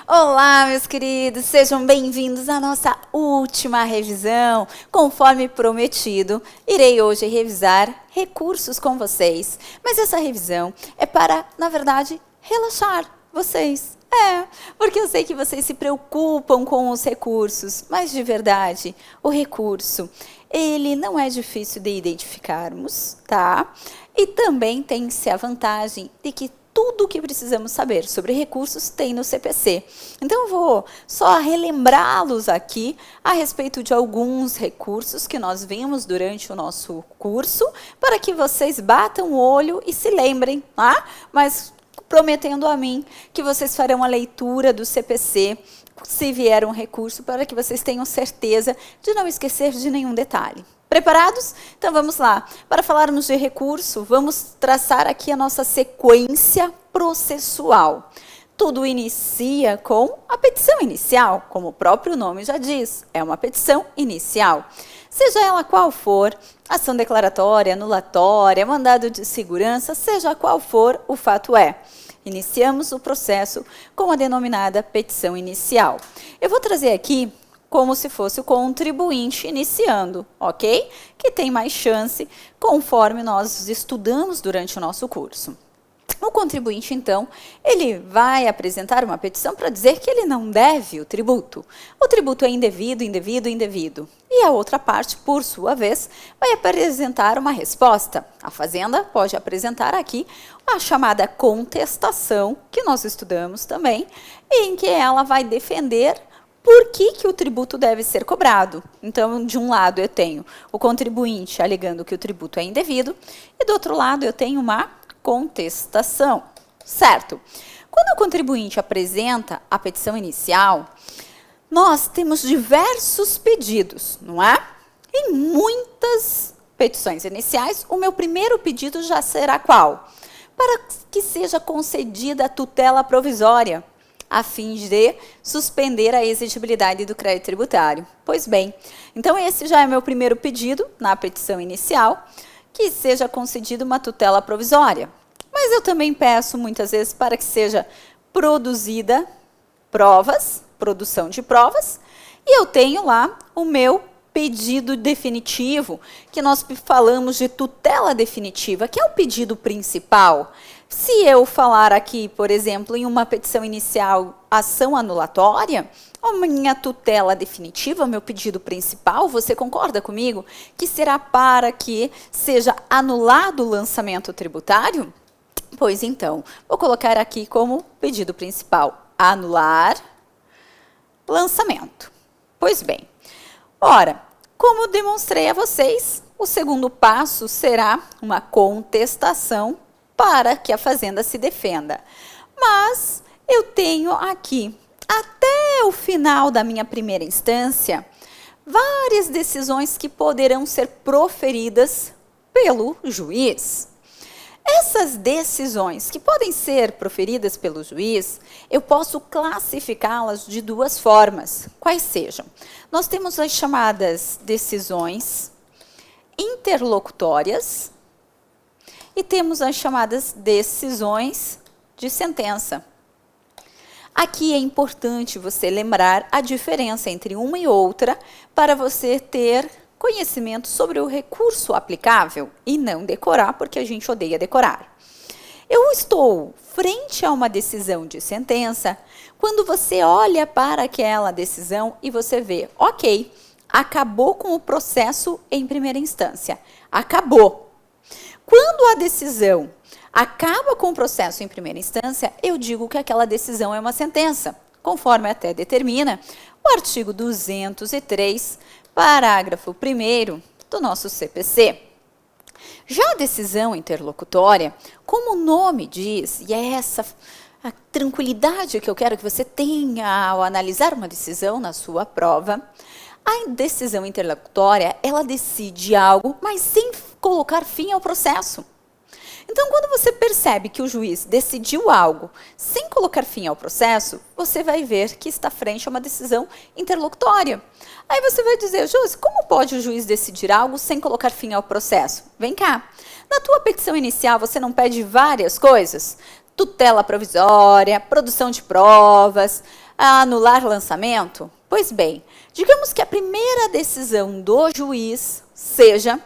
Olá, meus queridos, sejam bem-vindos à nossa última revisão. Conforme prometido, irei hoje revisar recursos com vocês. Mas essa revisão é para, na verdade, relaxar vocês. Porque eu sei que vocês se preocupam com os recursos, mas de verdade, o recurso, ele não é difícil de identificarmos, tá? E também tem-se a vantagem de que tudo o que precisamos saber sobre recursos tem no CPC. Então, eu vou só relembrá-los aqui a respeito de alguns recursos que nós vimos durante o nosso curso, para que vocês batam o olho e se lembrem, tá? Mas prometendo a mim que vocês farão a leitura do CPC, se vier um recurso, para que vocês tenham certeza de não esquecer de nenhum detalhe. Preparados? Então vamos lá. Para falarmos de recurso, vamos traçar aqui a nossa sequência processual. Tudo inicia com a petição inicial, como o próprio nome já diz, é uma petição inicial. Seja ela qual for, ação declaratória, anulatória, mandado de segurança, seja qual for, o fato é. Iniciamos o processo com a denominada petição inicial. Eu vou trazer aqui como se fosse o contribuinte iniciando, ok? Que tem mais chance conforme nós estudamos durante o nosso curso. O contribuinte, então, ele vai apresentar uma petição para dizer que ele não deve o tributo. O tributo é indevido, indevido, indevido. E a outra parte, por sua vez, vai apresentar uma resposta. A Fazenda pode apresentar aqui a chamada contestação, que nós estudamos também, em que ela vai defender por que o tributo deve ser cobrado. Então, de um lado eu tenho o contribuinte alegando que o tributo é indevido, e do outro lado eu tenho uma contestação, certo? Quando o contribuinte apresenta a petição inicial, nós temos diversos pedidos, não é? Em muitas petições iniciais, o meu primeiro pedido já será qual? Para que seja concedida a tutela provisória, a fim de suspender a exigibilidade do crédito tributário. Pois bem, então esse já é meu primeiro pedido na petição inicial, que seja concedida uma tutela provisória. Mas eu também peço muitas vezes para que seja produzida provas, produção de provas, e eu tenho lá o meu pedido definitivo, que nós falamos de tutela definitiva, que é o pedido principal. Se eu falar aqui, por exemplo, em uma petição inicial, ação anulatória, a minha tutela definitiva, meu pedido principal, você concorda comigo, que será para que seja anulado o lançamento tributário? Pois então, vou colocar aqui como pedido principal, anular lançamento. Pois bem, ora, como demonstrei a vocês, o segundo passo será uma contestação para que a Fazenda se defenda. Mas eu tenho aqui, até o final da minha primeira instância, várias decisões que poderão ser proferidas pelo juiz. Essas decisões que podem ser proferidas pelo juiz, eu posso classificá-las de duas formas, quais sejam. Nós temos as chamadas decisões interlocutórias e temos as chamadas decisões de sentença. Aqui é importante você lembrar a diferença entre uma e outra para você ter conhecimento sobre o recurso aplicável e não decorar, porque a gente odeia decorar. Eu estou frente a uma decisão de sentença quando você olha para aquela decisão e você vê, ok, acabou com o processo em primeira instância. Acabou. Quando a decisão acaba com o processo em primeira instância, eu digo que aquela decisão é uma sentença, conforme até determina o artigo 203, parágrafo 1º do nosso CPC. Já a decisão interlocutória, como o nome diz, e é essa a tranquilidade que eu quero que você tenha ao analisar uma decisão na sua prova, a decisão interlocutória, ela decide algo, mas sem colocar fim ao processo. Então, quando você percebe que o juiz decidiu algo sem colocar fim ao processo, você vai ver que está frente a uma decisão interlocutória. Aí você vai dizer, Josi, como pode o juiz decidir algo sem colocar fim ao processo? Vem cá, na tua petição inicial você não pede várias coisas? Tutela provisória, produção de provas, anular lançamento? Pois bem, digamos que a primeira decisão do juiz seja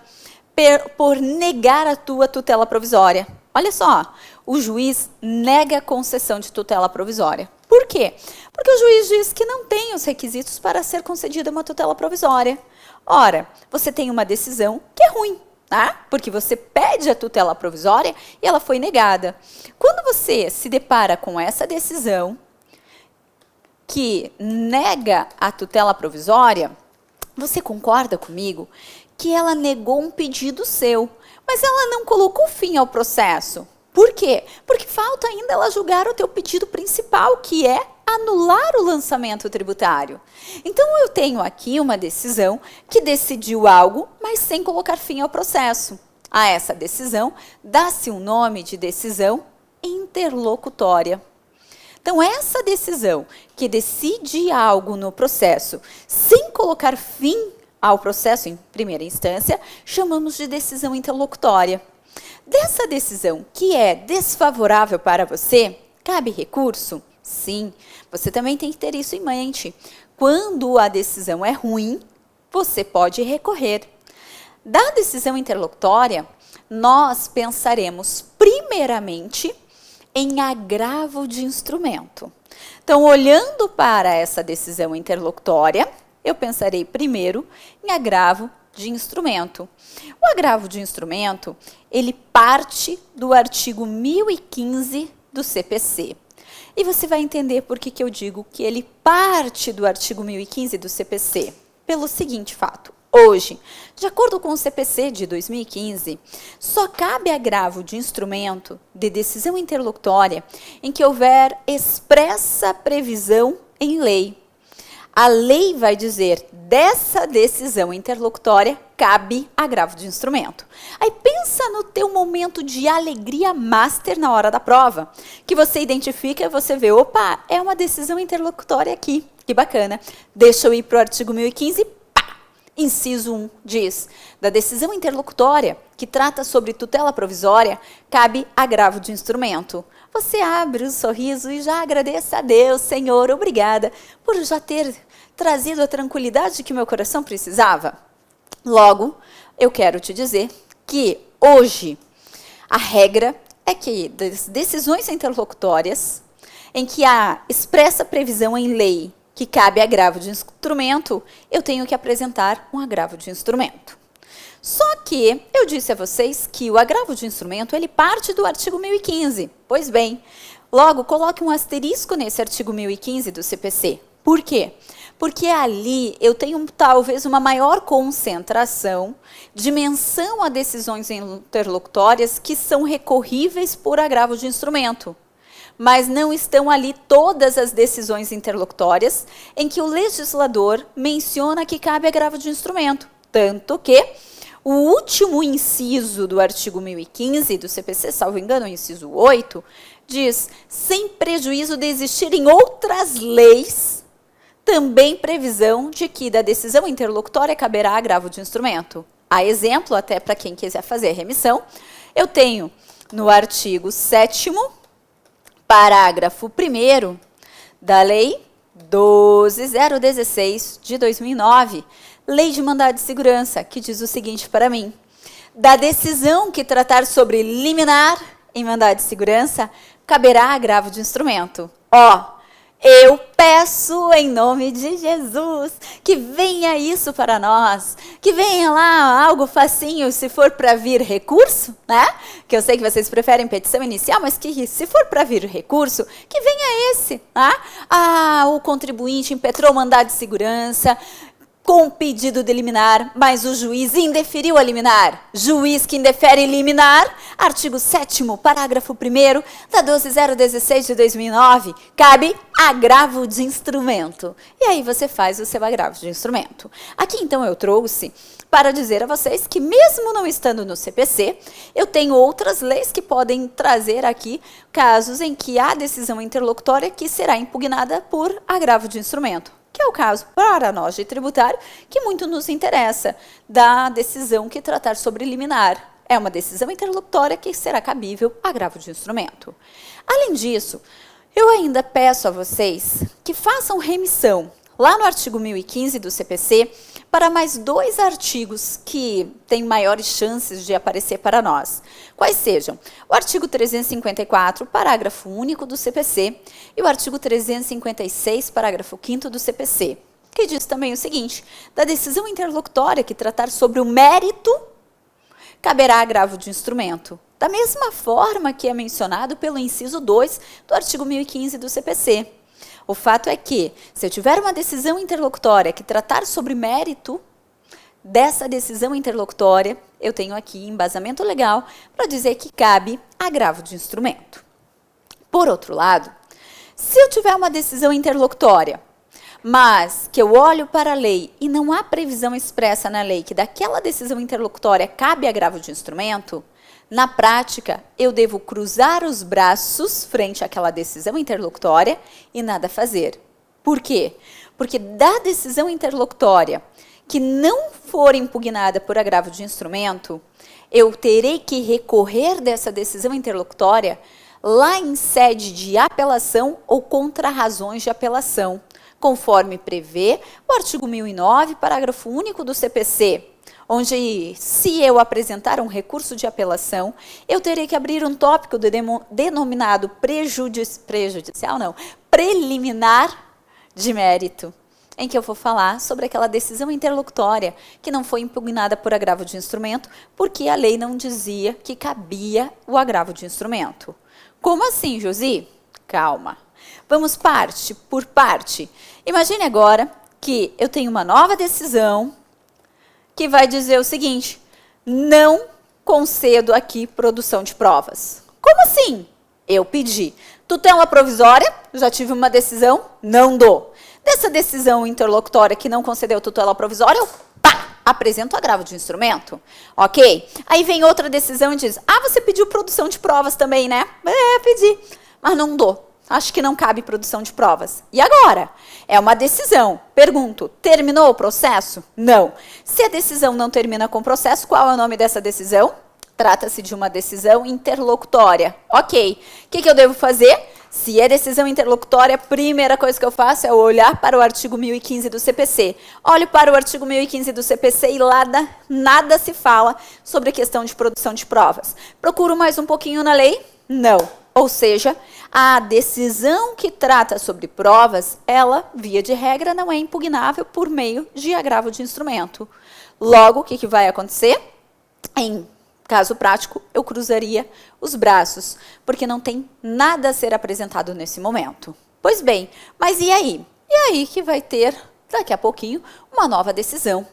por negar a tua tutela provisória. Olha só, o juiz nega a concessão de tutela provisória. Por quê? Porque o juiz diz que não tem os requisitos para ser concedida uma tutela provisória. Ora, você tem uma decisão que é ruim, tá? Porque você pede a tutela provisória e ela foi negada. Quando você se depara com essa decisão que nega a tutela provisória, você concorda comigo que ela negou um pedido seu, mas ela não colocou fim ao processo. Por quê? Porque falta ainda ela julgar o teu pedido principal, que é anular o lançamento tributário. Então, eu tenho aqui uma decisão que decidiu algo, mas sem colocar fim ao processo. A essa decisão dá-se um nome de decisão interlocutória. Então, essa decisão que decide algo no processo sem colocar fim ao processo em primeira instância, chamamos de decisão interlocutória. Dessa decisão que é desfavorável para você, cabe recurso? Sim, você também tem que ter isso em mente. Quando a decisão é ruim, você pode recorrer. Da decisão interlocutória, nós pensaremos primeiramente em agravo de instrumento. Então, olhando para essa decisão interlocutória, eu pensarei primeiro em agravo de instrumento. O agravo de instrumento, ele parte do artigo 1015 do CPC. E você vai entender por que eu digo que ele parte do artigo 1015 do CPC. Pelo seguinte fato. Hoje, de acordo com o CPC de 2015, só cabe agravo de instrumento de decisão interlocutória em que houver expressa previsão em lei. A lei vai dizer, dessa decisão interlocutória, cabe agravo de instrumento. Aí pensa no teu momento de alegria master na hora da prova, que você identifica e você vê, opa, é uma decisão interlocutória aqui, que bacana. Deixa eu ir para o artigo 1015, pá! Inciso 1 diz, da decisão interlocutória, que trata sobre tutela provisória, cabe agravo de instrumento. Você abre um sorriso e já agradeça a Deus, Senhor, obrigada, por já ter trazido a tranquilidade que meu coração precisava. Logo, eu quero te dizer que hoje a regra é que das decisões interlocutórias em que há expressa previsão em lei que cabe agravo de instrumento, eu tenho que apresentar um agravo de instrumento. Só que eu disse a vocês que o agravo de instrumento ele parte do artigo 1015. Pois bem, logo coloque um asterisco nesse artigo 1015 do CPC. Por quê? Porque ali eu tenho talvez uma maior concentração de menção a decisões interlocutórias que são recorríveis por agravo de instrumento. Mas não estão ali todas as decisões interlocutórias em que o legislador menciona que cabe agravo de instrumento. Tanto que o último inciso do artigo 1015 do CPC, salvo engano, o inciso 8, diz, sem prejuízo de existirem outras leis, também previsão de que da decisão interlocutória caberá agravo de instrumento. A exemplo, até para quem quiser fazer a remissão, eu tenho no artigo 7º, parágrafo 1º da Lei 12.016 de 2009, Lei de Mandado de Segurança, que diz o seguinte para mim, da decisão que tratar sobre liminar em mandado de segurança, caberá agravo de instrumento. Eu peço em nome de Jesus que venha isso para nós, que venha lá algo facinho se for para vir recurso, né? Que eu sei que vocês preferem petição inicial, mas que se for para vir recurso, que venha esse, tá? O contribuinte impetrou mandado de segurança, com pedido de liminar, mas o juiz indeferiu a liminar. Juiz que indefere liminar, artigo 7º, parágrafo 1º da 12.016 de 2009, cabe agravo de instrumento. E aí você faz o seu agravo de instrumento. Aqui então eu trouxe para dizer a vocês que mesmo não estando no CPC, eu tenho outras leis que podem trazer aqui casos em que há decisão interlocutória que será impugnada por agravo de instrumento. Que é o caso para nós de tributário, que muito nos interessa, da decisão que tratar sobre liminar. É uma decisão interlocutória que será cabível agravo de instrumento. Além disso, eu ainda peço a vocês que façam remissão lá no artigo 1015 do CPC para mais 2 artigos que têm maiores chances de aparecer para nós. Quais sejam? O artigo 354, parágrafo único do CPC, e o artigo 356, parágrafo 5º do CPC, que diz também o seguinte: da decisão interlocutória que tratar sobre o mérito, caberá agravo de instrumento, da mesma forma que é mencionado pelo inciso 2 do artigo 1015 do CPC. O fato é que, se eu tiver uma decisão interlocutória que tratar sobre mérito dessa decisão interlocutória, eu tenho aqui embasamento legal para dizer que cabe agravo de instrumento. Por outro lado, se eu tiver uma decisão interlocutória, mas que eu olho para a lei e não há previsão expressa na lei que daquela decisão interlocutória cabe agravo de instrumento, na prática, eu devo cruzar os braços frente àquela decisão interlocutória e nada fazer. Por quê? Porque da decisão interlocutória que não for impugnada por agravo de instrumento, eu terei que recorrer dessa decisão interlocutória lá em sede de apelação ou contra-razões de apelação, conforme prevê o artigo 1009, parágrafo único do CPC, onde, se eu apresentar um recurso de apelação, eu terei que abrir um tópico denominado preliminar de mérito, em que eu vou falar sobre aquela decisão interlocutória que não foi impugnada por agravo de instrumento, porque a lei não dizia que cabia o agravo de instrumento. Como assim, Josi? Calma. Vamos parte por parte. Imagine agora que eu tenho uma nova decisão que vai dizer o seguinte: não concedo aqui produção de provas. Como assim? Eu pedi tutela provisória, já tive uma decisão, não dou. Dessa decisão interlocutória que não concedeu tutela provisória, eu apresento agravo de instrumento. Ok? Aí vem outra decisão e diz: você pediu produção de provas também, né? Pedi, mas não dou. Acho que não cabe produção de provas. E agora? É uma decisão. Pergunto, terminou o processo? Não. Se a decisão não termina com o processo, qual é o nome dessa decisão? Trata-se de uma decisão interlocutória. Ok. O que eu devo fazer? Se é decisão interlocutória, a primeira coisa que eu faço é olhar para o artigo 1015 do CPC. Olho para o artigo 1015 do CPC e lá nada se fala sobre a questão de produção de provas. Procuro mais um pouquinho na lei? Não. Ou seja, a decisão que trata sobre provas, ela, via de regra, não é impugnável por meio de agravo de instrumento. Logo, o que vai acontecer? Em caso prático, eu cruzaria os braços, porque não tem nada a ser apresentado nesse momento. Pois bem, mas e aí? E aí que vai ter, daqui a pouquinho, uma nova decisão.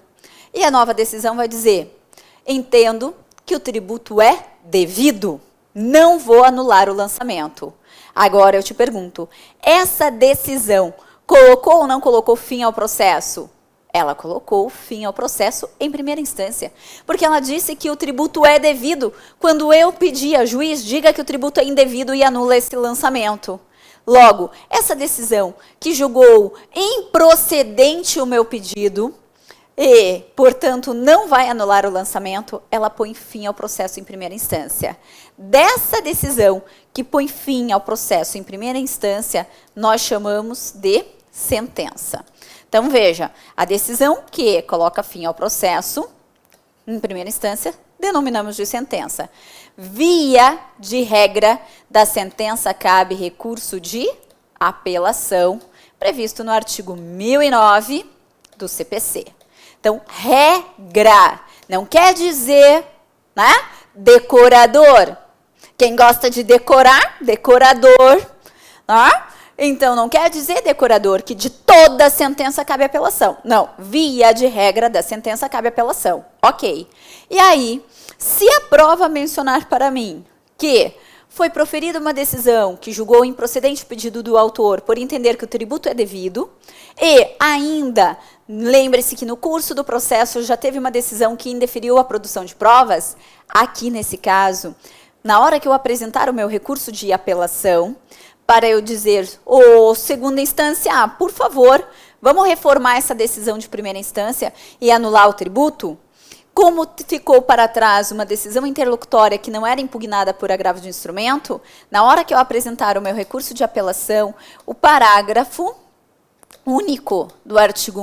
E a nova decisão vai dizer: entendo que o tributo é devido. Não vou anular o lançamento. Agora eu te pergunto, essa decisão colocou ou não colocou fim ao processo? Ela colocou fim ao processo em primeira instância, porque ela disse que o tributo é devido quando eu pedi a juiz, diga que o tributo é indevido e anula esse lançamento. Logo, essa decisão que julgou improcedente o meu pedido e, portanto, não vai anular o lançamento, ela põe fim ao processo em primeira instância. Dessa decisão que põe fim ao processo em primeira instância, nós chamamos de sentença. Então, veja, a decisão que coloca fim ao processo, em primeira instância, denominamos de sentença. Via de regra da sentença cabe recurso de apelação, previsto no artigo 1009 do CPC. Então, regra, não quer dizer, né, decorador. Quem gosta de decorar, decorador. Né? Então, não quer dizer, decorador, que de toda sentença cabe apelação. Não, via de regra da sentença cabe apelação. Ok. E aí, se a prova mencionar para mim que foi proferida uma decisão que julgou improcedente o pedido do autor por entender que o tributo é devido, e ainda, lembre-se que no curso do processo já teve uma decisão que indeferiu a produção de provas, aqui nesse caso, na hora que eu apresentar o meu recurso de apelação, para eu dizer, segunda instância, por favor, vamos reformar essa decisão de primeira instância e anular o tributo? Como ficou para trás uma decisão interlocutória que não era impugnada por agravo de instrumento, na hora que eu apresentar o meu recurso de apelação, o parágrafo único do artigo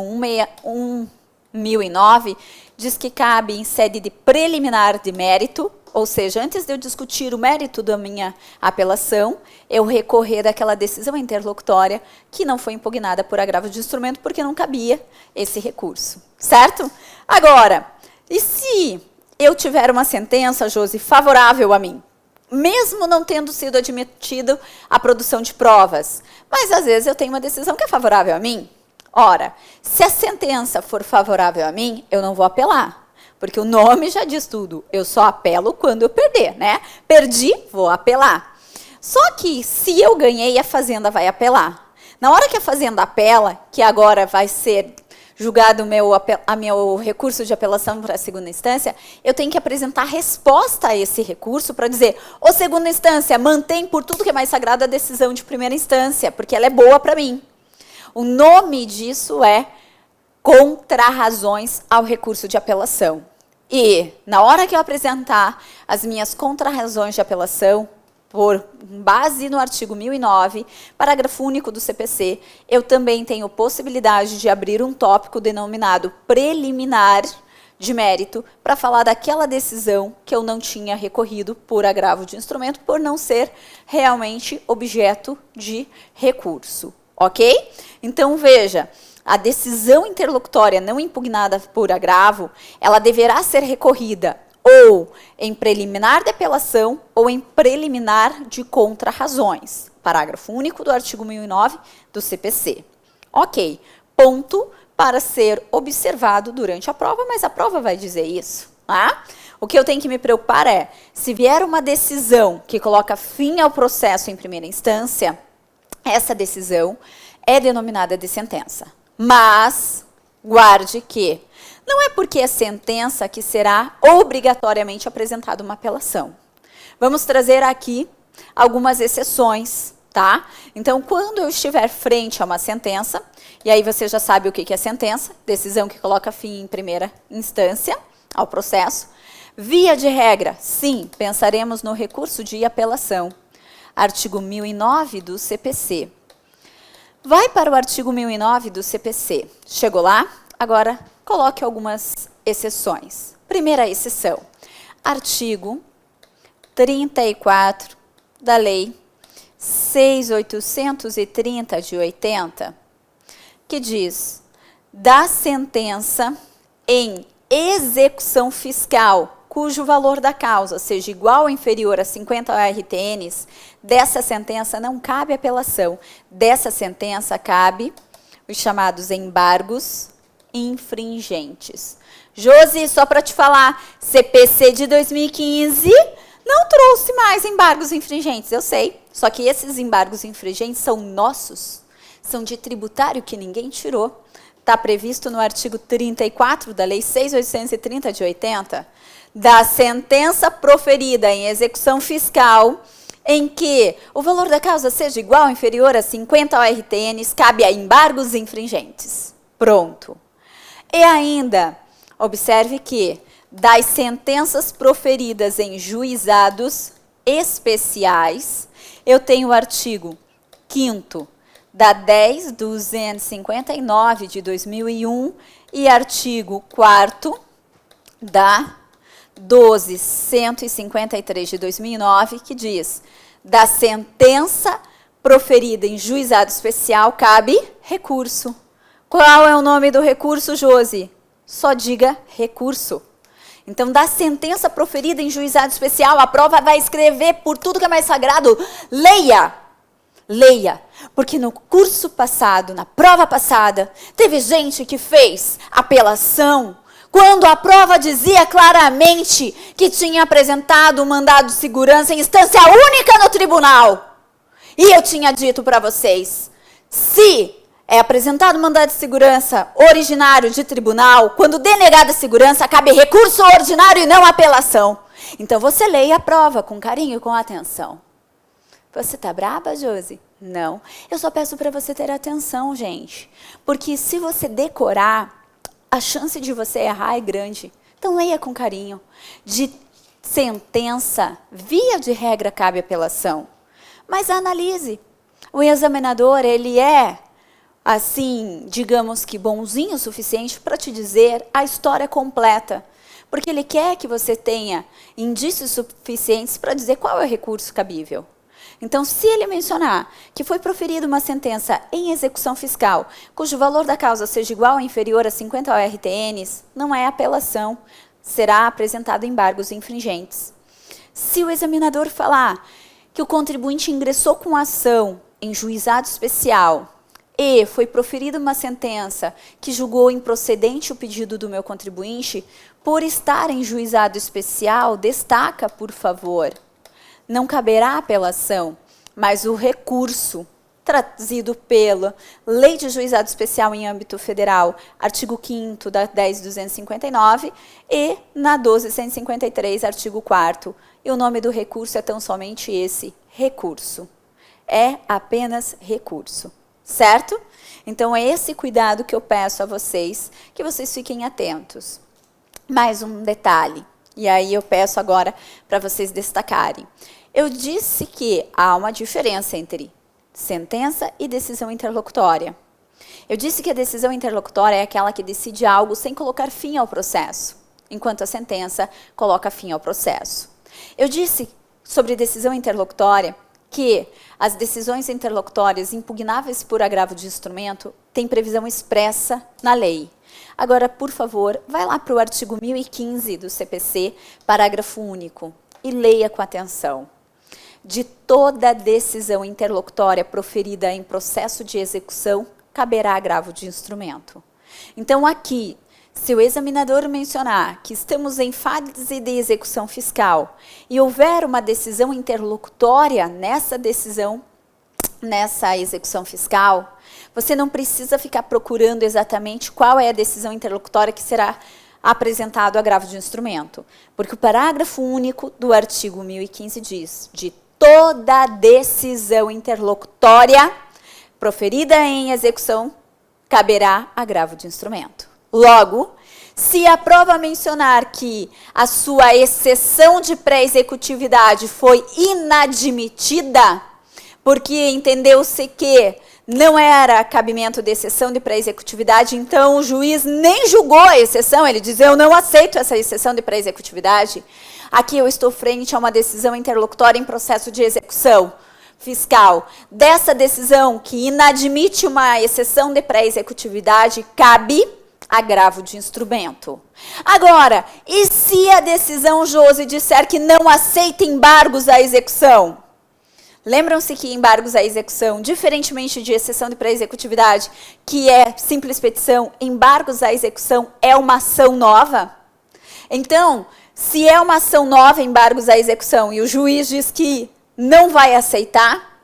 1009 diz que cabe em sede de preliminar de mérito, ou seja, antes de eu discutir o mérito da minha apelação, eu recorrer daquela decisão interlocutória que não foi impugnada por agravo de instrumento, porque não cabia esse recurso, certo? Agora, e se eu tiver uma sentença, Josi, favorável a mim? Mesmo não tendo sido admitido a produção de provas, mas às vezes eu tenho uma decisão que é favorável a mim. Ora, se a sentença for favorável a mim, eu não vou apelar, porque o nome já diz tudo. Eu só apelo quando eu perder, né? Perdi, vou apelar. Só que se eu ganhei, a Fazenda vai apelar. Na hora que a Fazenda apela, que agora vai ser julgado meu recurso de apelação para a segunda instância, eu tenho que apresentar resposta a esse recurso para dizer, ô segunda instância, mantém por tudo que é mais sagrado a decisão de primeira instância, porque ela é boa para mim. O nome disso é contrarrazões ao recurso de apelação. E, na hora que eu apresentar as minhas contrarrazões de apelação, por base no artigo 1009, parágrafo único do CPC, eu também tenho possibilidade de abrir um tópico denominado preliminar de mérito para falar daquela decisão que eu não tinha recorrido por agravo de instrumento, por não ser realmente objeto de recurso. Ok? Então, veja, a decisão interlocutória não impugnada por agravo, ela deverá ser recorrida ou em preliminar de apelação ou em preliminar de contrarrazões. Parágrafo único do artigo 1009 do CPC. Ok, ponto para ser observado durante a prova, mas a prova vai dizer isso. Tá? O que eu tenho que me preocupar é, se vier uma decisão que coloca fim ao processo em primeira instância, essa decisão é denominada de sentença. Mas, guarde que não é porque é sentença que será obrigatoriamente apresentada uma apelação. Vamos trazer aqui algumas exceções, tá? Então, quando eu estiver frente a uma sentença, e aí você já sabe o que é sentença, decisão que coloca fim em primeira instância ao processo, via de regra, sim, pensaremos no recurso de apelação. Artigo 1009 do CPC. Vai para o artigo 1009 do CPC. Chegou lá? Agora, coloque algumas exceções. Primeira exceção. Artigo 34 da Lei 6.830 de 80, que diz, da sentença em execução fiscal, cujo valor da causa seja igual ou inferior a 50 RTNs, dessa sentença não cabe apelação. Dessa sentença cabe os chamados embargos infringentes. Josi, só para te falar, CPC de 2015 não trouxe mais embargos infringentes, eu sei. Só que esses embargos infringentes são nossos, são de tributário que ninguém tirou. Está previsto no artigo 34 da Lei 6.830 de 80, da sentença proferida em execução fiscal, em que o valor da causa seja igual ou inferior a 50 ORTNs, cabe a embargos infringentes. Pronto. E ainda, observe que, das sentenças proferidas em juizados especiais, eu tenho o artigo 5º da 10.259 de 2001 e artigo 4º da 12.153 de 2009, que diz, da sentença proferida em juizado especial cabe recurso. Qual é o nome do recurso, Josi? Só diga recurso. Então, da sentença proferida em juizado especial, a prova vai escrever por tudo que é mais sagrado, leia. Leia, porque no curso passado, na prova passada, teve gente que fez apelação quando a prova dizia claramente que tinha apresentado um mandado de segurança em instância única no tribunal. E eu tinha dito para vocês, se é apresentado mandado de segurança originário de tribunal, quando denegada a segurança, cabe recurso ordinário e não apelação. Então, você leia a prova com carinho e com atenção. Você tá braba, Josi? Não. Eu só peço para você ter atenção, gente. Porque se você decorar, a chance de você errar é grande. Então, leia com carinho. De sentença, via de regra, cabe apelação. Mas analise. O examinador, ele é assim, digamos que bonzinho o suficiente para te dizer a história completa. Porque ele quer que você tenha indícios suficientes para dizer qual é o recurso cabível. Então, se ele mencionar que foi proferida uma sentença em execução fiscal, cujo valor da causa seja igual ou inferior a 50 ORTNs, não é apelação, será apresentado embargos infringentes. Se o examinador falar que o contribuinte ingressou com ação em juizado especial e foi proferida uma sentença que julgou improcedente o pedido do meu contribuinte, por estar em juizado especial, destaca, por favor, não caberá apelação, mas o recurso trazido pela Lei de Juizado Especial em âmbito federal, artigo 5º da 10.259 e na 12.153, artigo 4º. E o nome do recurso é tão somente esse, recurso. É apenas recurso, certo? Então, é esse cuidado que eu peço a vocês, que vocês fiquem atentos. Mais um detalhe, e aí eu peço agora para vocês destacarem. Eu disse que há uma diferença entre sentença e decisão interlocutória. Eu disse que a decisão interlocutória é aquela que decide algo sem colocar fim ao processo, enquanto a sentença coloca fim ao processo. Eu disse sobre decisão interlocutória que as decisões interlocutórias impugnáveis por agravo de instrumento têm previsão expressa na lei. Agora, por favor, vai lá para o artigo 1015 do CPC, parágrafo único, e leia com atenção. De toda decisão interlocutória proferida em processo de execução, caberá agravo de instrumento. Então, aqui, se o examinador mencionar que estamos em fase de execução fiscal e houver uma decisão interlocutória nessa execução fiscal, você não precisa ficar procurando exatamente qual é a decisão interlocutória que será apresentado agravo de instrumento. Porque o parágrafo único do artigo 1015 diz: de toda decisão interlocutória proferida em execução, caberá agravo de instrumento. Logo, se a prova mencionar que a sua exceção de pré-executividade foi inadmitida, porque entendeu-se que não era cabimento de exceção de pré-executividade, então o juiz nem julgou a exceção, ele diz: eu não aceito essa exceção de pré-executividade. Aqui eu estou frente a uma decisão interlocutória em processo de execução fiscal. Dessa decisão que inadmite uma exceção de pré-executividade, cabe agravo de instrumento. Agora, e se a decisão Josi disser que não aceita embargos à execução? Lembram-se que embargos à execução, diferentemente de exceção de pré-executividade, que é simples petição, embargos à execução é uma ação nova? Então, se é uma ação nova, embargos à execução, e o juiz diz que não vai aceitar,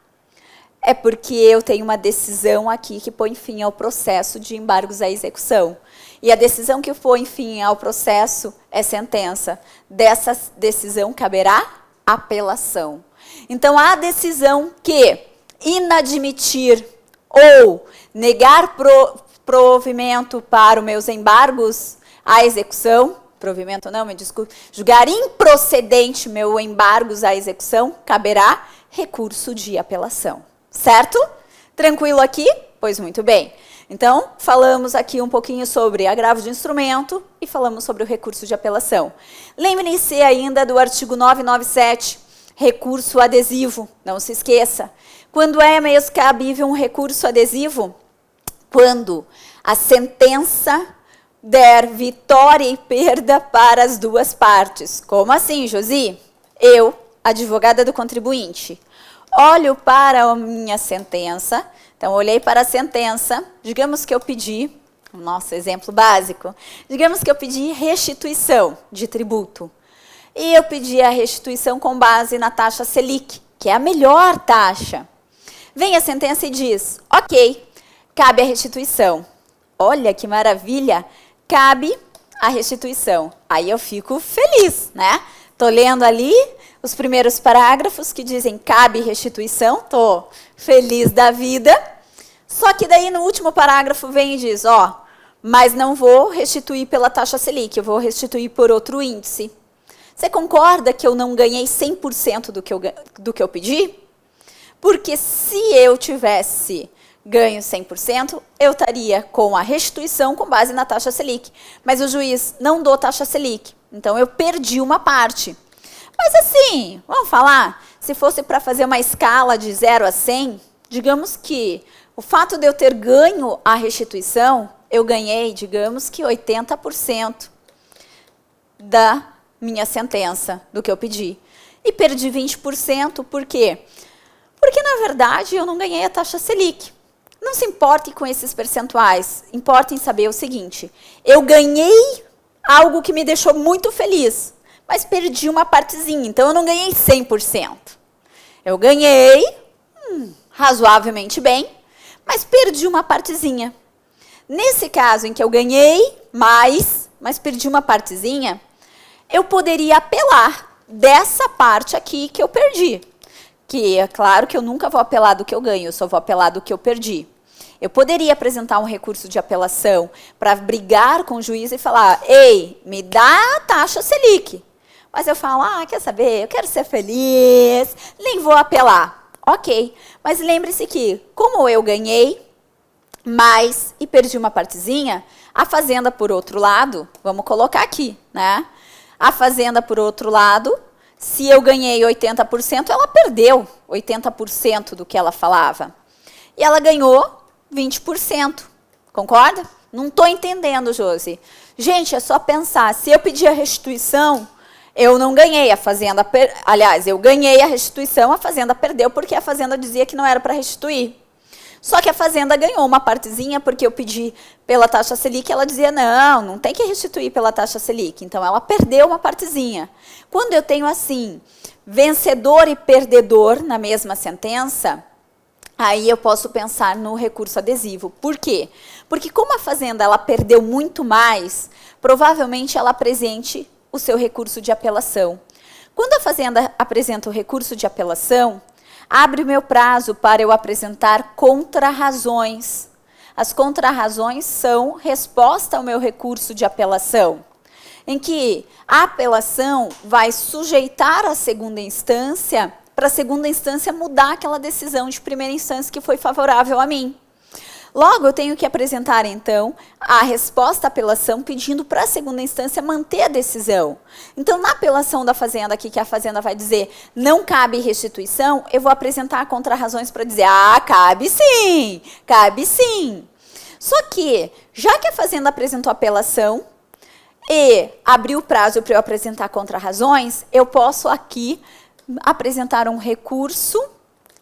é porque eu tenho uma decisão aqui que põe fim ao processo de embargos à execução. E a decisão que põe fim ao processo é sentença. Dessa decisão caberá apelação. Então, a decisão que inadmitir ou negar provimento para os meus embargos à execução, provimento não, me desculpe, julgar improcedente meu embargos à execução, caberá recurso de apelação. Certo? Tranquilo aqui? Pois muito bem. Então, falamos aqui um pouquinho sobre agravo de instrumento e falamos sobre o recurso de apelação. Lembrem-se ainda do artigo 997, recurso adesivo. Não se esqueça. Quando é mesmo cabível um recurso adesivo? Quando a sentença der vitória e perda para as duas partes. Como assim, Josi? Eu, advogada do contribuinte, olho para a minha sentença. Então, olhei para a sentença, digamos que eu pedi, nosso exemplo básico, digamos que eu pedi restituição de tributo. E eu pedi a restituição com base na taxa Selic, que é a melhor taxa. Vem a sentença e diz: ok, cabe a restituição. Olha que maravilha, cabe a restituição. Aí eu fico feliz, né? Estou lendo ali os primeiros parágrafos que dizem cabe restituição, estou feliz da vida. Só que daí no último parágrafo vem e diz: ó, mas não vou restituir pela taxa Selic, eu vou restituir por outro índice. Você concorda que eu não ganhei 100% do que eu pedi? Porque se eu tivesse ganho 100%, eu estaria com a restituição com base na taxa Selic. Mas o juiz não deu taxa Selic, então eu perdi uma parte. Mas assim, vamos falar, se fosse para fazer uma escala de 0 a 100, digamos que o fato de eu ter ganho a restituição, eu ganhei, digamos que 80% da minha sentença, do que eu pedi. E perdi 20%, por quê? Porque, na verdade, eu não ganhei a taxa Selic. Não se importe com esses percentuais, importa em saber o seguinte, eu ganhei algo que me deixou muito feliz, mas perdi uma partezinha, então eu não ganhei 100%. Eu ganhei razoavelmente bem, mas perdi uma partezinha. Nesse caso em que eu ganhei mais, mas perdi uma partezinha, eu poderia apelar dessa parte aqui que eu perdi. Que é claro que eu nunca vou apelar do que eu ganho, eu só vou apelar do que eu perdi. Eu poderia apresentar um recurso de apelação para brigar com o juiz e falar, ei, me dá a taxa Selic. Mas eu falo, quer saber, eu quero ser feliz, nem vou apelar. Ok, mas lembre-se que, como eu ganhei mais e perdi uma partezinha, a fazenda, por outro lado, vamos colocar aqui, né? A fazenda, por outro lado, se eu ganhei 80%, ela perdeu 80% do que ela falava. E ela ganhou 20%. Concorda? Não estou entendendo, Josi. Gente, é só pensar. Se eu pedir a restituição, eu não ganhei. A fazenda... Aliás, eu ganhei a restituição, a fazenda perdeu porque a fazenda dizia que não era para restituir. Só que a fazenda ganhou uma partezinha porque eu pedi pela taxa Selic, ela dizia, não tem que restituir pela taxa Selic. Então, ela perdeu uma partezinha. Quando eu tenho assim, vencedor e perdedor na mesma sentença, aí eu posso pensar no recurso adesivo. Por quê? Porque como a fazenda ela perdeu muito mais, provavelmente ela apresente o seu recurso de apelação. Quando a fazenda apresenta o recurso de apelação, abre o meu prazo para eu apresentar contrarrazões. As contrarrazões são resposta ao meu recurso de apelação, em que a apelação vai sujeitar a segunda instância, para a segunda instância mudar aquela decisão de primeira instância que foi favorável a mim. Logo, eu tenho que apresentar, então, a resposta à apelação pedindo para a segunda instância manter a decisão. Então, na apelação da fazenda aqui, que a fazenda vai dizer não cabe restituição, eu vou apresentar contrarrazões para dizer, cabe sim, cabe sim. Só que, já que a fazenda apresentou a apelação e abriu o prazo para eu apresentar contrarrazões, eu posso aqui apresentar um recurso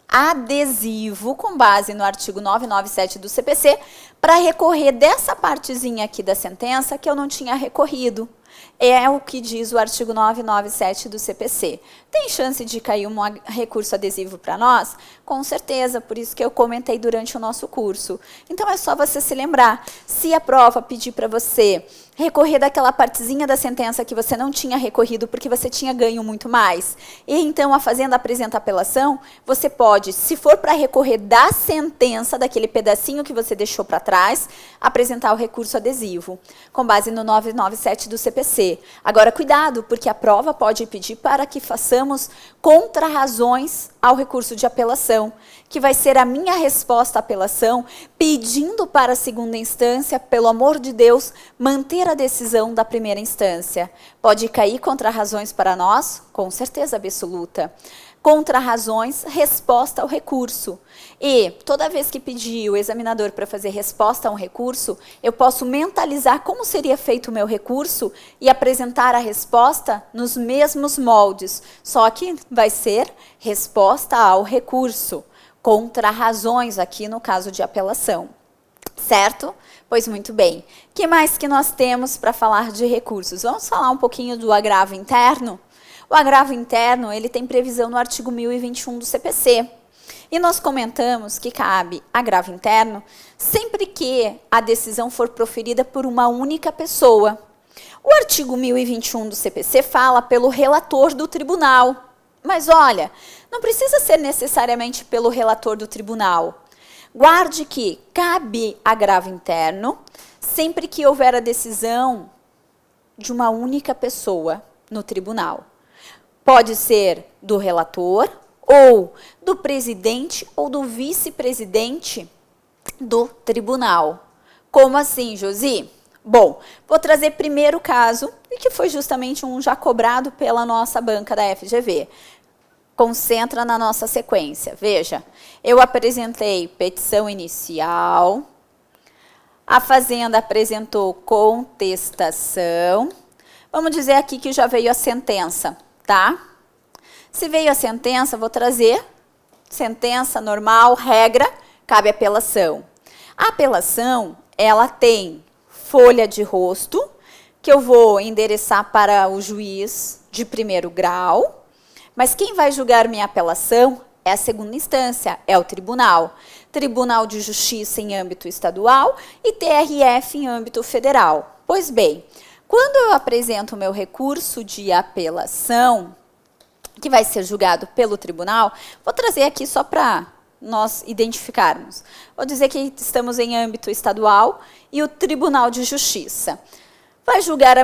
adesivo, com base no artigo 997 do CPC, para recorrer dessa partezinha aqui da sentença que eu não tinha recorrido. É o que diz o artigo 997 do CPC. Tem chance de cair um recurso adesivo para nós? Com certeza, por isso que eu comentei durante o nosso curso. Então, é só você se lembrar. Se a prova pedir para você recorrer daquela partezinha da sentença que você não tinha recorrido porque você tinha ganho muito mais, e então a fazenda apresenta apelação, você pode, se for para recorrer da sentença, daquele pedacinho que você deixou para trás, apresentar o recurso adesivo, com base no 997 do CPC. Agora, cuidado, porque a prova pode pedir para que façamos contrarrazões ao recurso de apelação, que vai ser a minha resposta à apelação, pedindo para a segunda instância, pelo amor de Deus, manter a decisão da primeira instância. Pode cair contrarrazões para nós? Com certeza absoluta. Contrarrazões, resposta ao recurso. E toda vez que pedir o examinador para fazer resposta a um recurso, eu posso mentalizar como seria feito o meu recurso e apresentar a resposta nos mesmos moldes, só que vai ser resposta ao recurso. Contrarrazões aqui no caso de apelação. Certo? Pois muito bem. O que mais que nós temos para falar de recursos? Vamos falar um pouquinho do agravo interno? O agravo interno, ele tem previsão no artigo 1021 do CPC. E nós comentamos que cabe agravo interno sempre que a decisão for proferida por uma única pessoa. O artigo 1021 do CPC fala pelo relator do tribunal. Mas olha, não precisa ser necessariamente pelo relator do tribunal. Guarde que cabe agravo interno sempre que houver a decisão de uma única pessoa no tribunal. Pode ser do relator, ou do presidente, ou do vice-presidente do tribunal. Como assim, Josi? Bom, vou trazer primeiro o caso, e que foi justamente um já cobrado pela nossa banca da FGV. Concentra na nossa sequência. Veja, eu apresentei petição inicial, a Fazenda apresentou contestação. Vamos dizer aqui que já veio a sentença, tá? Se veio a sentença, vou trazer sentença normal, regra, cabe apelação. A apelação, ela tem folha de rosto, que eu vou endereçar para o juiz de primeiro grau, mas quem vai julgar minha apelação é a segunda instância, é o tribunal. Tribunal de Justiça em âmbito estadual e TRF em âmbito federal. Pois bem, quando eu apresento o meu recurso de apelação, que vai ser julgado pelo tribunal, vou trazer aqui só para nós identificarmos. Vou dizer que estamos em âmbito estadual e o Tribunal de Justiça vai julgar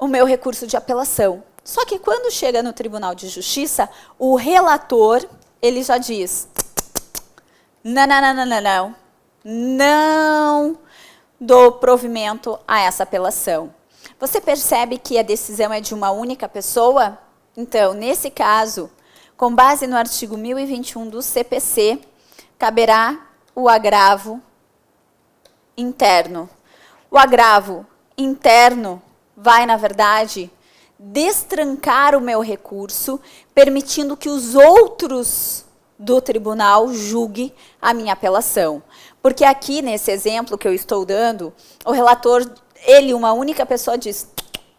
o meu recurso de apelação. Só que quando chega no Tribunal de Justiça, o relator, ele já diz, não dou provimento a essa apelação. Você percebe que a decisão é de uma única pessoa? Então, nesse caso, com base no artigo 1021 do CPC, caberá o agravo interno. O agravo interno vai, na verdade, destrancar o meu recurso, permitindo que os outros do tribunal julguem a minha apelação. Porque aqui, nesse exemplo que eu estou dando, o relator, ele, uma única pessoa, diz,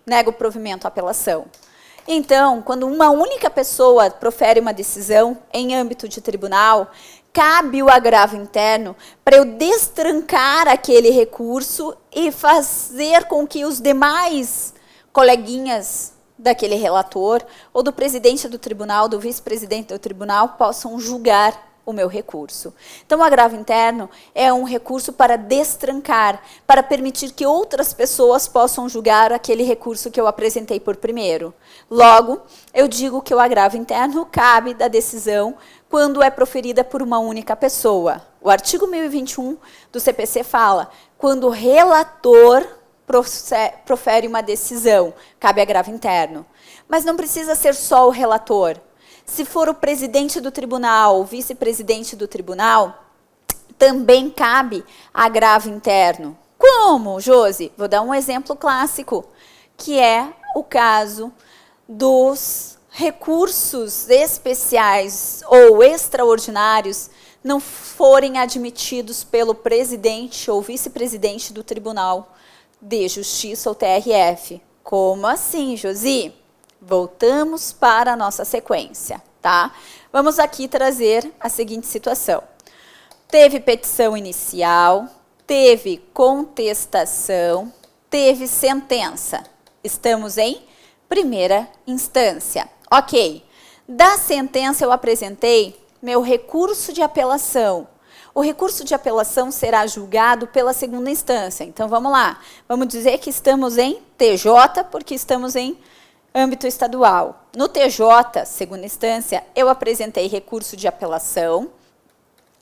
nega o provimento à apelação. Então, quando uma única pessoa profere uma decisão em âmbito de tribunal, cabe o agravo interno para eu destrancar aquele recurso e fazer com que os demais coleguinhas daquele relator ou do presidente do tribunal, do vice-presidente do tribunal, possam julgar o meu recurso. Então, o agravo interno é um recurso para destrancar, para permitir que outras pessoas possam julgar aquele recurso que eu apresentei por primeiro. Logo, eu digo que o agravo interno cabe da decisão quando é proferida por uma única pessoa. O artigo 1021 do CPC fala, quando o relator profere uma decisão, cabe agravo interno. Mas não precisa ser só o relator. Se for o presidente do tribunal, o vice-presidente do tribunal, também cabe agravo interno. Como, Josi? Vou dar um exemplo clássico, que é o caso dos recursos especiais ou extraordinários não forem admitidos pelo presidente ou vice-presidente do Tribunal de Justiça ou TRF. Como assim, Josi? Voltamos para a nossa sequência, tá? Vamos aqui trazer a seguinte situação. Teve petição inicial, teve contestação, teve sentença. Estamos em primeira instância. Ok. Da sentença eu apresentei meu recurso de apelação. O recurso de apelação será julgado pela segunda instância. Então, vamos lá. Vamos dizer que estamos em TJ, porque estamos em âmbito estadual. No TJ, segunda instância, eu apresentei recurso de apelação.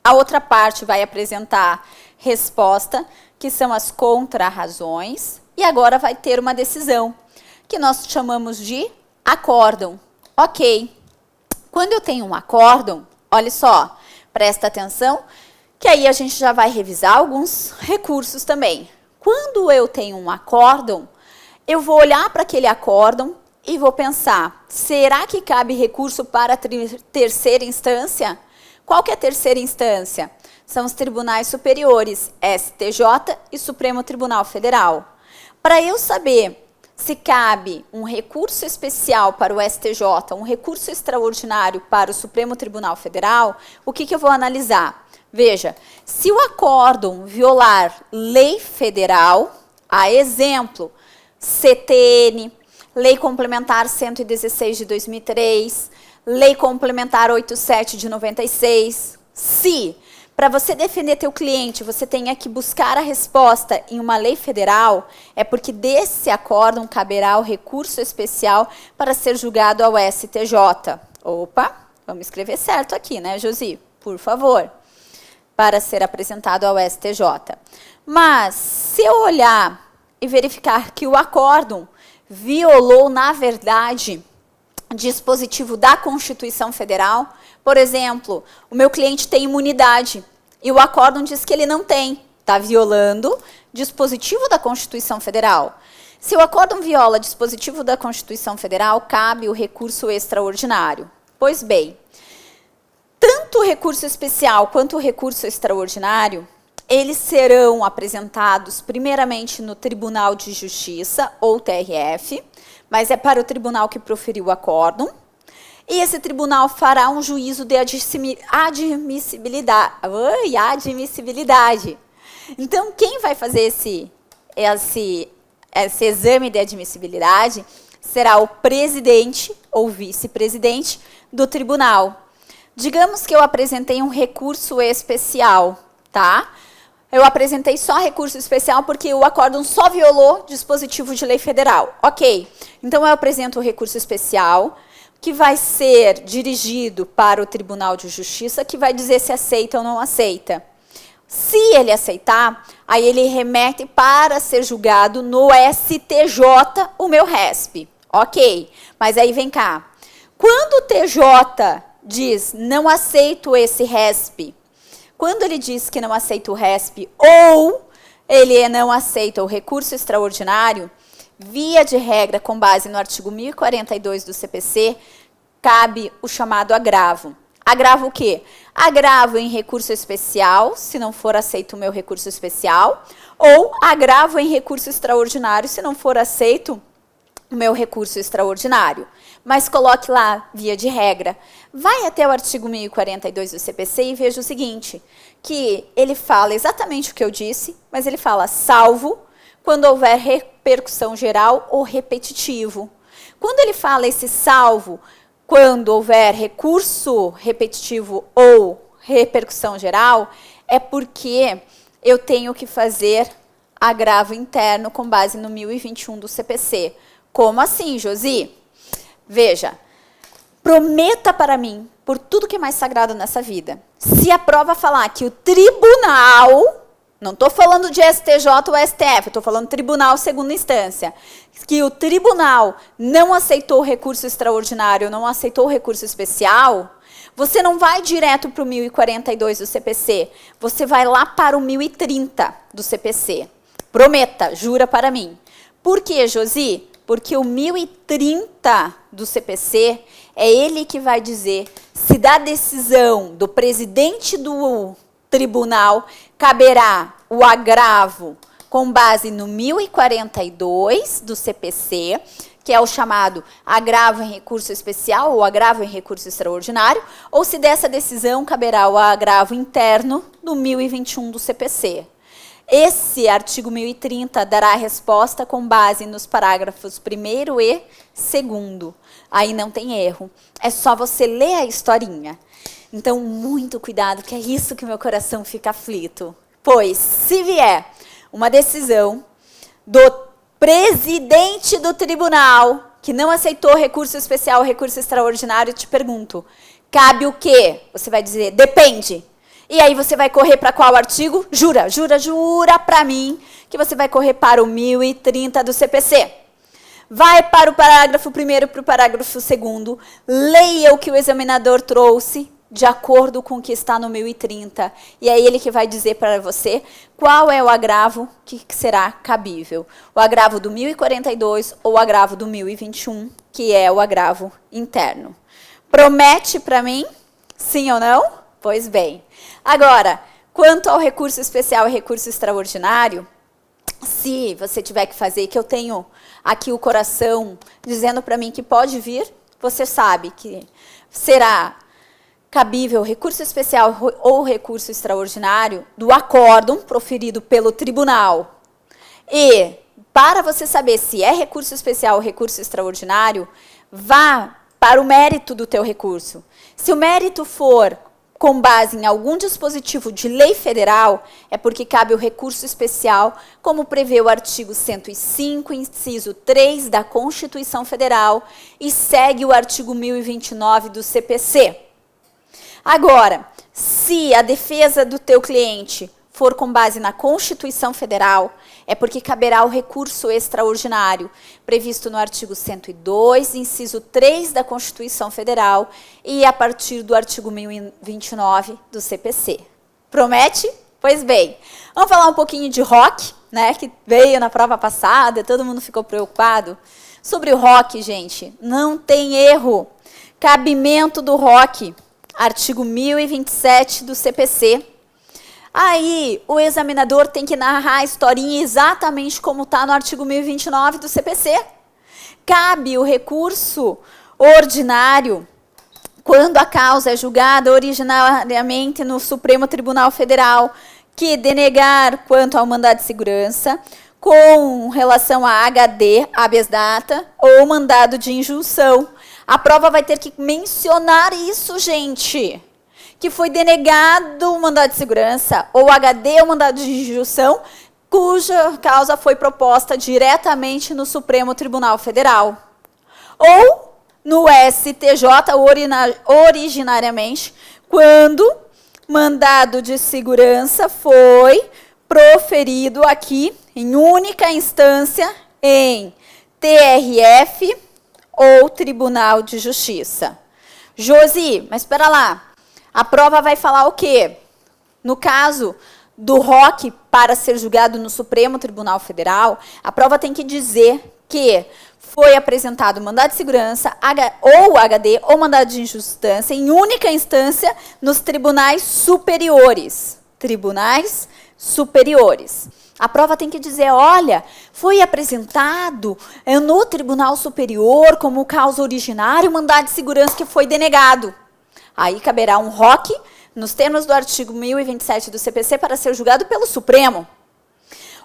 A outra parte vai apresentar resposta, que são as contrarrazões. E agora vai ter uma decisão, que nós chamamos de acórdão. Ok. Quando eu tenho um acórdão, olha só, presta atenção, que aí a gente já vai revisar alguns recursos também. Quando eu tenho um acórdão, eu vou olhar para aquele acórdão e vou pensar, será que cabe recurso para a terceira instância? Qual que é a terceira instância? São os tribunais superiores, STJ e Supremo Tribunal Federal. Para eu saber se cabe um recurso especial para o STJ, um recurso extraordinário para o Supremo Tribunal Federal, o que eu vou analisar? Veja, se o acórdão violar lei federal, a exemplo, CTN, Lei Complementar 116 de 2003, Lei Complementar 87 de 96, se para você defender teu cliente, você tenha que buscar a resposta em uma lei federal, é porque desse acórdão caberá o recurso especial para ser julgado ao STJ. Opa, vamos escrever certo aqui, né, Josi? Por favor. para ser apresentado ao STJ. Mas, se eu olhar e verificar que o acórdão violou, na verdade, dispositivo da Constituição Federal, por exemplo, o meu cliente tem imunidade e o acórdão diz que ele não tem, está violando dispositivo da Constituição Federal. Se o acórdão viola dispositivo da Constituição Federal, cabe o recurso extraordinário. Pois bem, tanto o recurso especial quanto o recurso extraordinário, eles serão apresentados primeiramente no Tribunal de Justiça, ou TRF, mas é para o tribunal que proferiu o acórdão, e esse tribunal fará um juízo de admissibilidade. Então, quem vai fazer esse exame de admissibilidade será o presidente ou vice-presidente do tribunal. Digamos que eu apresentei um recurso especial, tá? Eu apresentei só recurso especial porque o acórdão só violou dispositivo de lei federal. Ok, então eu apresento o recurso especial, que vai ser dirigido para o Tribunal de Justiça, que vai dizer se aceita ou não aceita. Se ele aceitar, aí ele remete para ser julgado no STJ o meu RESP. Ok, mas aí vem cá. Quando o TJ diz não aceito esse RESP, quando ele diz que não aceita o RESP ou ele não aceita o recurso extraordinário, via de regra, com base no artigo 1042 do CPC, cabe o chamado agravo. Agravo o quê? Agravo em recurso especial, se não for aceito o meu recurso especial, ou agravo em recurso extraordinário, se não for aceito o meu recurso extraordinário. Mas coloque lá, via de regra. Vai até o artigo 1042 do CPC e veja o seguinte, que ele fala exatamente o que eu disse, mas ele fala salvo quando houver repercussão geral ou repetitivo. Quando ele fala esse salvo, quando houver recurso repetitivo ou repercussão geral, é porque eu tenho que fazer agravo interno com base no 1021 do CPC. Como assim, Josi? Veja, prometa para mim, por tudo que é mais sagrado nessa vida, se a prova falar que o tribunal, não estou falando de STJ ou STF, estou falando tribunal segunda instância, que o tribunal não aceitou o recurso extraordinário, não aceitou o recurso especial, você não vai direto para o 1042 do CPC, você vai lá para o 1030 do CPC. Prometa, jura para mim. Por quê, Josi? Porque o 1030 do CPC é ele que vai dizer se da decisão do presidente do tribunal caberá o agravo com base no 1042 do CPC, que é o chamado agravo em recurso especial ou agravo em recurso extraordinário, ou se dessa decisão caberá o agravo interno do 1021 do CPC. Esse artigo 1030 dará a resposta com base nos parágrafos 1º e 2º. Aí não tem erro. É só você ler a historinha. Então, muito cuidado, que é isso que meu coração fica aflito. Pois, se vier uma decisão do presidente do tribunal que não aceitou recurso especial ou recurso extraordinário, eu te pergunto, cabe o quê? Você vai dizer, depende. E aí você vai correr para qual artigo? Jura para mim que você vai correr para o 1030 do CPC. Vai para o parágrafo 1º para o parágrafo 2º, leia o que o examinador trouxe de acordo com o que está no 1030. E é ele que vai dizer para você qual é o agravo que será cabível. O agravo do 1042 ou o agravo do 1021, que é o agravo interno. Promete para mim? Sim ou não? Pois bem. Agora, quanto ao recurso especial e recurso extraordinário, se você tiver que fazer, que eu tenho aqui o coração dizendo para mim que pode vir, você sabe que será cabível recurso especial ou recurso extraordinário do acórdão proferido pelo tribunal. E, para você saber se é recurso especial ou recurso extraordinário, vá para o mérito do teu recurso. Se o mérito for com base em algum dispositivo de lei federal, é porque cabe o recurso especial, como prevê o artigo 105, inciso 3 da Constituição Federal, e segue o artigo 1029 do CPC. Agora, Se a defesa do teu cliente for com base na Constituição Federal, é porque caberá o recurso extraordinário, previsto no artigo 102, inciso 3 da Constituição Federal e a partir do artigo 1029 do CPC. Promete? Pois bem, vamos falar um pouquinho de ROC, né, que veio na prova passada, todo mundo ficou preocupado. Sobre o ROC, gente, não tem erro. Cabimento do ROC, artigo 1027 do CPC. Aí, o examinador tem que narrar a historinha exatamente como está no artigo 1029 do CPC. Cabe o recurso ordinário quando a causa é julgada originariamente no Supremo Tribunal Federal, que denegar quanto ao mandado de segurança, com relação a HD, habeas data, ou mandado de injunção. A prova vai ter que mencionar isso, gente. Que foi denegado o mandado de segurança, ou HD, ou mandado de injunção, cuja causa foi proposta diretamente no Supremo Tribunal Federal. Ou no STJ, originariamente, quando mandado de segurança foi proferido aqui, em única instância, em TRF ou Tribunal de Justiça. Josi, mas espera lá. A prova vai falar o quê? No caso do ROC, para ser julgado no Supremo Tribunal Federal, a prova tem que dizer que foi apresentado mandado de segurança, ou HD, ou mandado de injunção, em única instância, nos tribunais superiores. Tribunais superiores. A prova tem que dizer, olha, foi apresentado no Tribunal Superior como causa originária o mandado de segurança que foi denegado. Aí caberá um ROC, nos termos do artigo 1027 do CPC, para ser julgado pelo Supremo.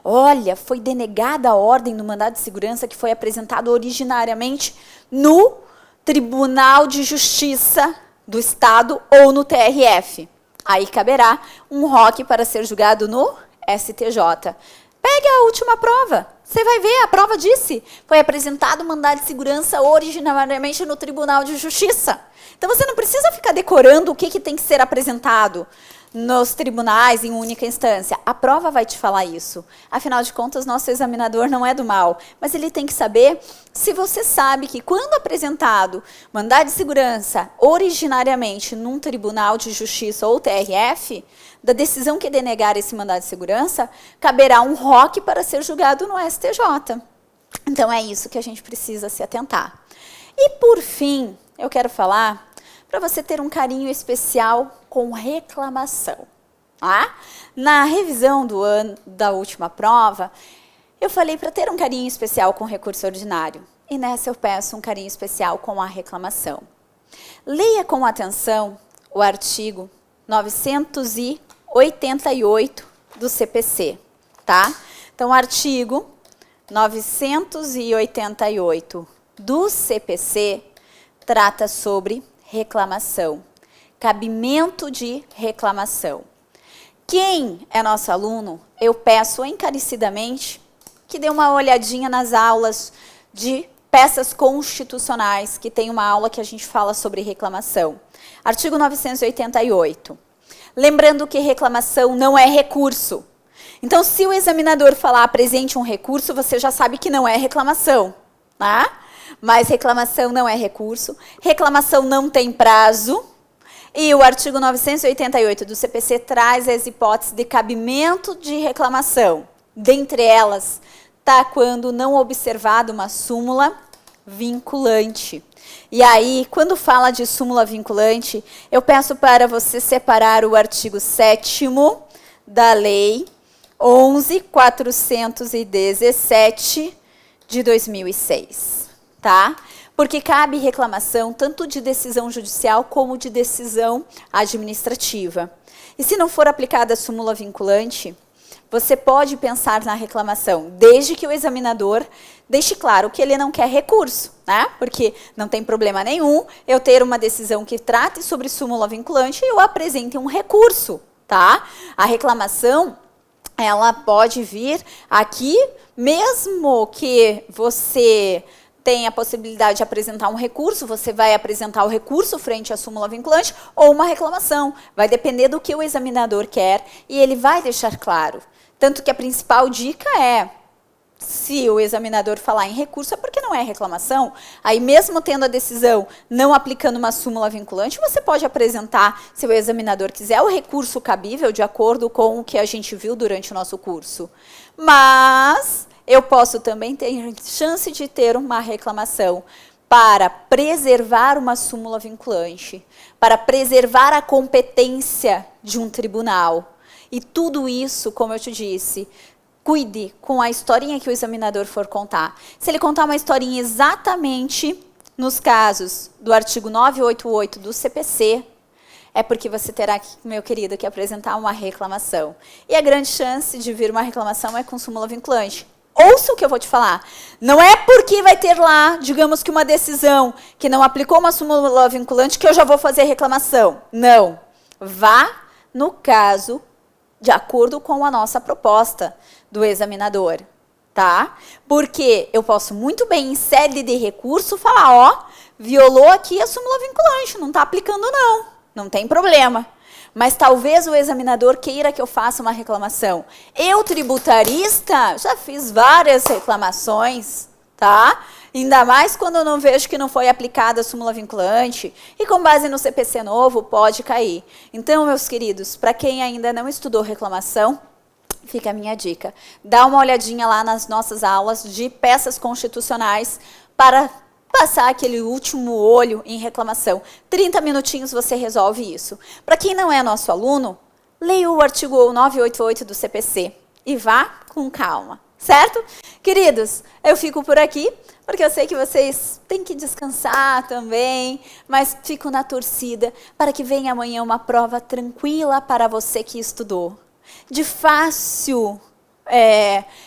Olha, foi denegada a ordem do mandado de segurança que foi apresentado originariamente no Tribunal de Justiça do Estado ou no TRF. Aí caberá um ROC para ser julgado no STJ. Pega a última prova. Você vai ver, a prova disse. Foi apresentado mandado de segurança originariamente no Tribunal de Justiça. Então, você não precisa ficar decorando o que tem que ser apresentado nos tribunais em única instância. A prova vai te falar isso. Afinal de contas, nosso examinador não é do mal. Mas ele tem que saber se você sabe que quando apresentado mandado de segurança originariamente num Tribunal de Justiça ou TRF, da decisão que denegar esse mandado de segurança, caberá um ROC para ser julgado no STJ. Então, é isso que a gente precisa se atentar. E, por fim, eu quero falar para você ter um carinho especial com reclamação. Na revisão da última prova, eu falei para ter um carinho especial com recurso ordinário. E nessa eu peço um carinho especial com a reclamação. Leia com atenção o artigo 988 do CPC, tá? Então, o artigo 988 do CPC trata sobre reclamação, cabimento de reclamação. Quem é nosso aluno, eu peço encarecidamente que dê uma olhadinha nas aulas de peças constitucionais, que tem uma aula que a gente fala sobre reclamação. Artigo 988. Lembrando que reclamação não é recurso. Então, se o examinador falar apresente um recurso, você já sabe que não é reclamação, tá? Mas reclamação não é recurso, reclamação não tem prazo, e o artigo 988 do CPC traz as hipóteses de cabimento de reclamação. Dentre elas, está quando não observada uma súmula vinculante. E aí, quando fala de súmula vinculante, eu peço para você separar o artigo 7º da Lei 11.417 de 2006. Tá? Porque cabe reclamação tanto de decisão judicial como de decisão administrativa. E se não for aplicada a súmula vinculante, você pode pensar na reclamação, desde que o examinador deixe claro que ele não quer recurso, né? Porque não tem problema nenhum eu ter uma decisão que trate sobre súmula vinculante e eu apresente um recurso, tá? A reclamação, ela pode vir aqui, mesmo que você tem a possibilidade de apresentar um recurso, você vai apresentar o recurso frente à súmula vinculante ou uma reclamação. Vai depender do que o examinador quer e ele vai deixar claro. Tanto que a principal dica é, se o examinador falar em recurso, é porque não é reclamação. Aí, mesmo tendo a decisão não aplicando uma súmula vinculante, você pode apresentar, se o examinador quiser, o recurso cabível de acordo com o que a gente viu durante o nosso curso. Mas eu posso também ter chance de ter uma reclamação para preservar uma súmula vinculante, para preservar a competência de um tribunal. E tudo isso, como eu te disse, cuide com a historinha que o examinador for contar. Se ele contar uma historinha exatamente nos casos do artigo 988 do CPC, é porque você terá, meu querido, que apresentar uma reclamação. E a grande chance de vir uma reclamação é com súmula vinculante. Ouça o que eu vou te falar. Não é porque vai ter lá, digamos que uma decisão que não aplicou uma súmula vinculante que eu já vou fazer reclamação. Não. Vá no caso de acordo com a nossa proposta do examinador, tá? Porque eu posso muito bem, em sede de recurso, falar, ó, violou aqui a súmula vinculante, não está aplicando não tem problema. Mas talvez o examinador queira que eu faça uma reclamação. Eu, tributarista, já fiz várias reclamações, tá? Ainda mais quando eu não vejo que não foi aplicada a súmula vinculante. E com base no CPC novo, pode cair. Então, meus queridos, para quem ainda não estudou reclamação, fica a minha dica. Dá uma olhadinha lá nas nossas aulas de peças constitucionais para passar aquele último olho em reclamação. 30 minutinhos você resolve isso. Para quem não é nosso aluno, leia o artigo 988 do CPC e vá com calma, certo? Queridos, eu fico por aqui, porque eu sei que vocês têm que descansar também, mas fico na torcida para que venha amanhã uma prova tranquila para você que estudou. De fácil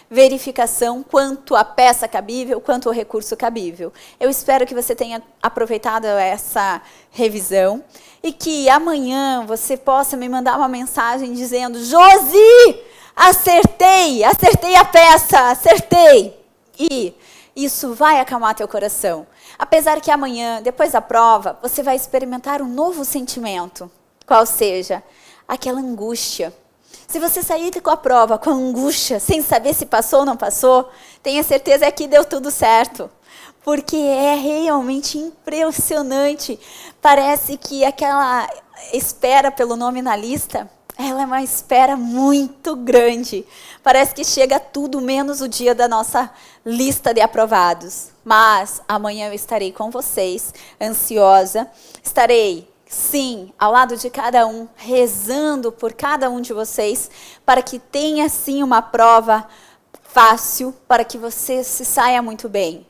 verificação quanto a peça cabível, quanto o recurso cabível. Eu espero que você tenha aproveitado essa revisão e que amanhã você possa me mandar uma mensagem dizendo: Josi, acertei a peça, acertei. E isso vai acalmar teu coração. Apesar que amanhã, depois da prova, você vai experimentar um novo sentimento, qual seja aquela angústia. Se você sair com a prova com angústia, sem saber se passou ou não passou, tenha certeza que deu tudo certo. Porque é realmente impressionante. Parece que aquela espera pelo nome na lista, ela é uma espera muito grande. Parece que chega tudo menos o dia da nossa lista de aprovados. Mas amanhã eu estarei com vocês, ansiosa. Estarei, sim, ao lado de cada um, rezando por cada um de vocês, para que tenha, sim, uma prova fácil, para que você se saia muito bem.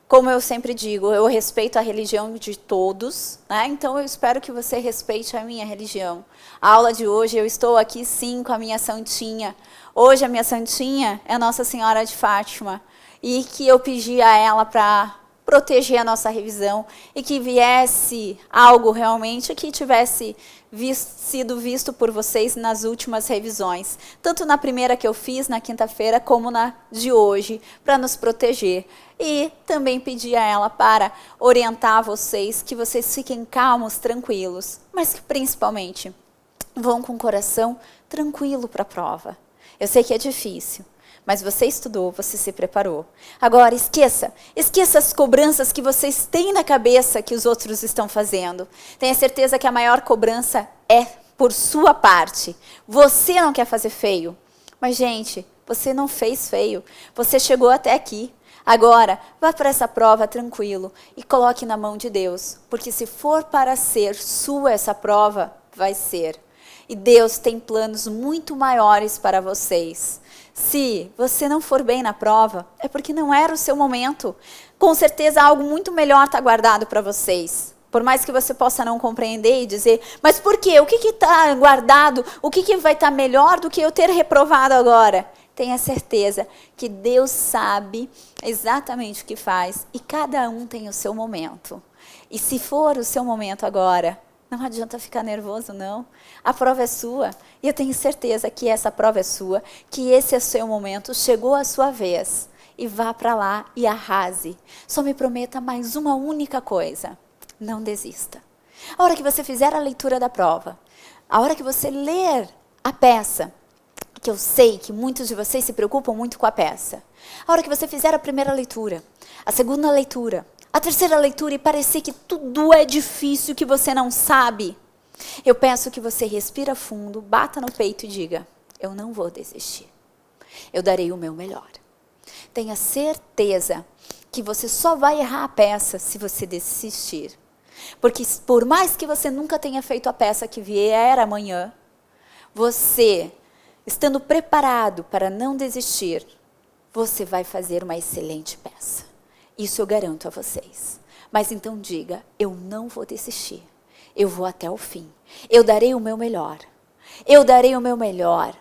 Como eu sempre digo, eu respeito a religião de todos, né? Então eu espero que você respeite a minha religião. A aula de hoje, eu estou aqui, sim, com a minha santinha. Hoje a minha santinha é Nossa Senhora de Fátima, e que eu pedi a ela para proteger a nossa revisão e que viesse algo realmente que tivesse sido visto por vocês nas últimas revisões, tanto na primeira que eu fiz na quinta-feira como na de hoje, para nos proteger. E também pedi a ela para orientar vocês, que vocês fiquem calmos, tranquilos, mas que principalmente vão com o coração tranquilo para a prova. Eu sei que é difícil, mas você estudou, você se preparou. Agora, esqueça as cobranças que vocês têm na cabeça que os outros estão fazendo. Tenha certeza que a maior cobrança é por sua parte. Você não quer fazer feio. Mas, gente, você não fez feio. Você chegou até aqui. Agora, vá para essa prova tranquilo e coloque na mão de Deus. Porque se for para ser sua essa prova, vai ser. E Deus tem planos muito maiores para vocês. Se você não for bem na prova, é porque não era o seu momento. Com certeza algo muito melhor está guardado para vocês. Por mais que você possa não compreender e dizer, mas por quê? O que está guardado? O que vai estar melhor do que eu ter reprovado agora? Tenha certeza que Deus sabe exatamente o que faz e cada um tem o seu momento. E se for o seu momento agora, não adianta ficar nervoso, não. A prova é sua. E eu tenho certeza que essa prova é sua, que esse é o seu momento, chegou a sua vez. e vá para lá e arrase. Só me prometa mais uma única coisa: não desista. A hora que você fizer a leitura da prova, a hora que você ler a peça, que eu sei que muitos de vocês se preocupam muito com a peça, a hora que você fizer a primeira leitura, a segunda leitura, a terceira leitura e parecer que tudo é difícil, que você não sabe, eu peço que você respira fundo, bata no peito e diga: eu não vou desistir. Eu darei o meu melhor. Tenha certeza que você só vai errar a peça se você desistir. Porque por mais que você nunca tenha feito a peça que vier amanhã, você, estando preparado para não desistir, você vai fazer uma excelente peça. Isso eu garanto a vocês. Mas então diga: eu não vou desistir. Eu vou até o fim. Eu darei o meu melhor. Eu darei o meu melhor.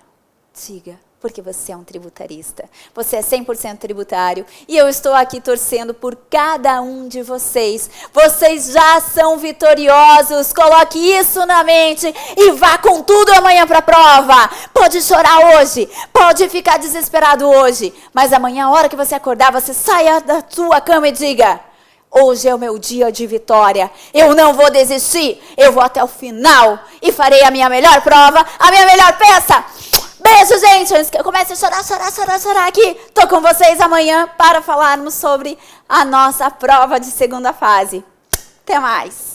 Diga, porque você é um tributarista. Você é 100% tributário. E eu estou aqui torcendo por cada um de vocês. Vocês já são vitoriosos. Coloque isso na mente e vá com tudo amanhã para a prova. Pode chorar hoje. Pode ficar desesperado hoje. Mas amanhã, a hora que você acordar, você saia da sua cama e diga: hoje é o meu dia de vitória. Eu não vou desistir. Eu vou até o final e farei a minha melhor prova, a minha melhor peça. Beijo, gente. Antes que eu comece a chorar aqui, tô com vocês amanhã para falarmos sobre a nossa prova de segunda fase. Até mais.